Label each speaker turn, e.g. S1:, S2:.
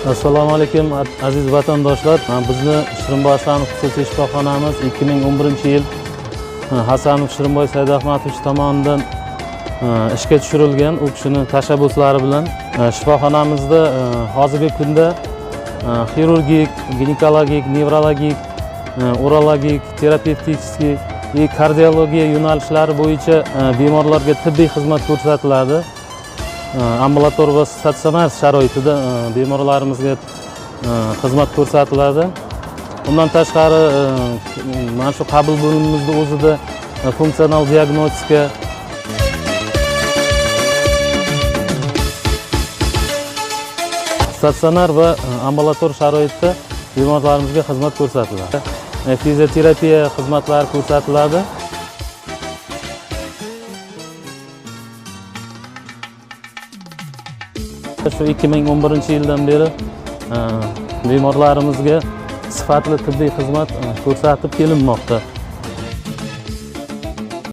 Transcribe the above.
S1: Assalomu alaykum aziz vatandoshlar. Bizni Shirinboy Hasanov xususiy shifoxonamiz 2011-yil Hasanov Shirinboy Saidahmatovich tomonidan ishga tushirilgan. U kishining tashabbuslari bilan shifoxonamizda hozirgi kunda xirurgik, ginekologik, nevrologik, urologik, terapevtik va kardiologiya yo'nalishlari bo'yicha bemorlarga tibbiy xizmat ko'rsatiladi. Ambulator va statsionar sharoitida bemorlarimizga xizmat ko'rsatiladi. Bundan tashqari mana shu qabul bo'limimizda o'zida funksional diagnostika, statsionar va ambulator sharoitda bemorlarimizga xizmat ko'rsatiladi. Fizioterapiya xizmatlari ko'rsatiladi. Shu 2011-yildan beri bemorlarimizga sifatli tibbiy xizmat ko'rsatib kelinmoqda.